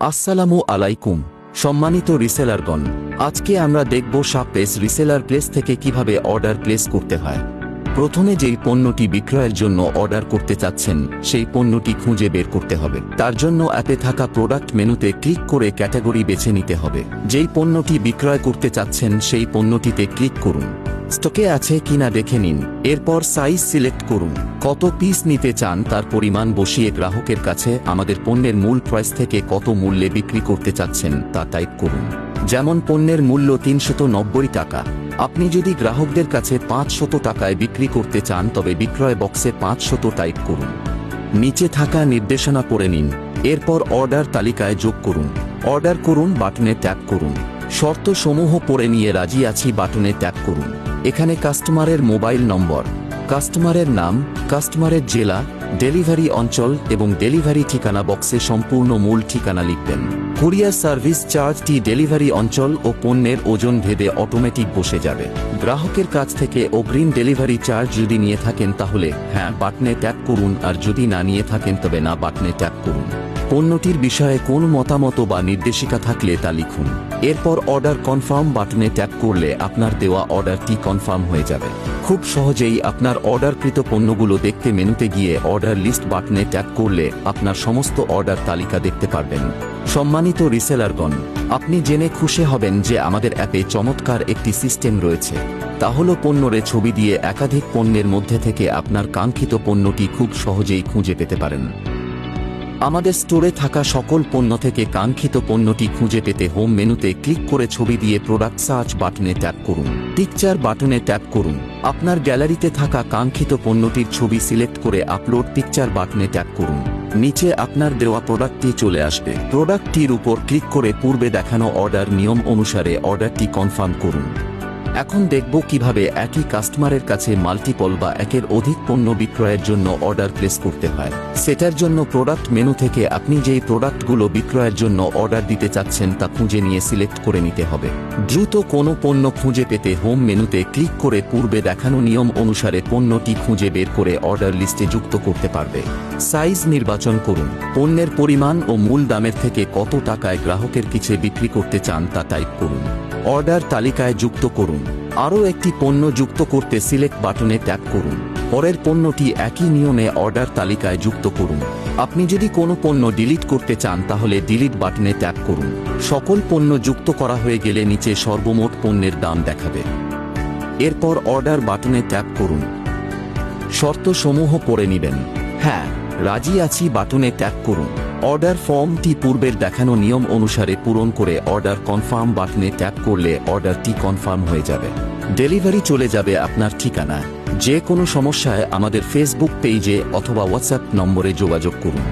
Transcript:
আসসালামু আলাইকুম সম্মানিত রিসেলারগণ, আজকে আমরা দেখব শাপেস রিসেলার প্লেস থেকে কিভাবে অর্ডার প্লেস করতে হয়। প্রথমে যেই পণ্যটি বিক্রয়ের জন্য অর্ডার করতে চাচ্ছেন সেই পণ্যটি খুঁজে বের করতে হবে। তার জন্য অ্যাপে থাকা প্রোডাক্ট মেনুতে ক্লিক করে ক্যাটাগরি বেছে নিতে হবে। যেই পণ্যটি বিক্রয় করতে চাচ্ছেন সেই পণ্যটিতে ক্লিক করুন। স্টকে আছে কিনা দেখে নিন। এরপর সাইজ সিলেক্ট করুন। কত পিস নিতে চান তার পরিমাণ বসিয়ে গ্রাহকের কাছে আমাদের পণ্যের মূল প্রাইস থেকে কত মূল্যে বিক্রি করতে চাচ্ছেন তা টাইপ করুন। যেমন পণ্যের মূল্য ৩৯০ টাকা। আপনি যদি গ্রাহকদের কাছে ৫০০ টাকায় বিক্রি করতে চান তবে বিক্রয় বক্সে ৫০০ টাইপ করুন। নিচে থাকা নির্দেশনা পড়ে নিন। এরপর অর্ডার তালিকায় যোগ করুন। অর্ডার করুন বাটনে ট্যাপ করুন। শর্ত সমূহ পড়ে নিয়ে রাজি আছি বাটনে ট্যাপ করুন। এখানে কাস্টমারের মোবাইল নম্বর, কাস্টমারের নাম, কাস্টমারের জেলা, ডেলিভারি অঞ্চল এবং ডেলিভারি ঠিকানা বক্সে সম্পূর্ণ মূল ঠিকানা লিখবেন। কুরিয়ার সার্ভিস চার্জটি ডেলিভারি অঞ্চল ও পণ্যের ওজন ভেদে অটোমেটিক বসে যাবে। গ্রাহকের কাছ থেকে অগ্রিম ডেলিভারি চার্জ যদি নিয়ে থাকেন তাহলে হ্যাঁ বাটনে ট্যাপ করুন, আর যদি না নিয়ে থাকেন তবে না বাটনে ট্যাপ করুন। পণ্যটির বিষয়ে কোনো মতামত বা নির্দেশিকা থাকলে তা লিখুন। এরপর অর্ডার কনফার্ম বাটনে ট্যাপ করলে আপনার দেওয়া অর্ডারটি কনফার্ম হয়ে যাবে। খুব সহজেই আপনার অর্ডারকৃত পণ্যগুলো দেখতে মেনুতে গিয়ে অর্ডার লিস্ট বাটনে ট্যাপ করলে আপনার সমস্ত অর্ডার তালিকা দেখতে পারবেন। সম্মানিত রিসেলারগণ, আপনি জেনে খুশি হবেন যে আমাদের অ্যাপে চমৎকার একটি সিস্টেম রয়েছে। তা হলো পণ্যরে ছবি দিয়ে একাধিক পণ্যের মধ্যে থেকে আপনার কাঙ্ক্ষিত পণ্যটি খুব সহজেই খুঁজে পেতে পারেন। আমাদের স্টোরে থাকা সকল পণ্য থেকে কাঙ্ক্ষিত পণ্যটি খুঁজে পেতে হোম মেনুতে ক্লিক করে ছবি দিয়ে প্রোডাক্ট সার্চ বাটনে ট্যাপ করুন। পিকচার বাটনে ট্যাপ করুন। আপনার গ্যালারিতে থাকা কাঙ্ক্ষিত পণ্যটির ছবি সিলেক্ট করে আপলোড পিকচার বাটনে ট্যাপ করুন। নিচে আপনার দেওয়া প্রোডাক্টটি চলে আসবে। প্রোডাক্টটির উপর ক্লিক করে পূর্বে দেখানো অর্ডার নিয়ম অনুসারে অর্ডারটি কনফার্ম করুন। এখন দেখব কিভাবে একই কাস্টমারের কাছে মাল্টিপল বা একের অধিক পণ্য বিক্রয়ের জন্য অর্ডার প্লেস করতে হয়। সেটার জন্য প্রোডাক্ট মেনু থেকে আপনি যেই প্রোডাক্টগুলো বিক্রয়ের জন্য অর্ডার দিতে চাচ্ছেন তা খুঁজে নিয়ে সিলেক্ট করে নিতে হবে। দ্রুত কোনো পণ্য খুঁজে পেতে হোম মেনুতে ক্লিক করে পূর্বে দেখানো নিয়ম অনুসারে পণ্যটি খুঁজে বের করে অর্ডার লিস্টে যুক্ত করতে পারবে। সাইজ নির্বাচন করুন। পণ্যের পরিমাণ ও মূল দামের থেকে কত টাকায় গ্রাহকের কাছে বিক্রি করতে চান তা টাইপ করুন। অর্ডার তালিকায় যুক্ত করুন। আরও একটি পণ্য যুক্ত করতে সিলেক্ট বাটনে ট্যাপ করুন। পরের পণ্যটি একই নিয়মে অর্ডার তালিকায় যুক্ত করুন। আপনি যদি কোনো পণ্য ডিলিট করতে চান তাহলে ডিলিট বাটনে ট্যাপ করুন। সকল পণ্য যুক্ত করা হয়ে গেলে নিচে সর্বমোট পণ্যের দাম দেখাবে। এরপর অর্ডার বাটনে ট্যাপ করুন। শর্ত সমূহ পড়ে নেবেন। হ্যাঁ রাজি আছি বাটনে ট্যাপ করুন। অর্ডার ফর্মটি পূর্বের দেখানো নিয়ম অনুসারে পূরণ করে অর্ডার কনফার্ম বাটনে ট্যাপ করলে অর্ডারটি কনফার্ম হয়ে যাবে। ডেলিভারি চলে যাবে আপনার ঠিকানায়। যে কোনো সমস্যায় আমাদের ফেসবুক পেজে অথবা হোয়াটসঅ্যাপ নম্বরে যোগাযোগ করুন।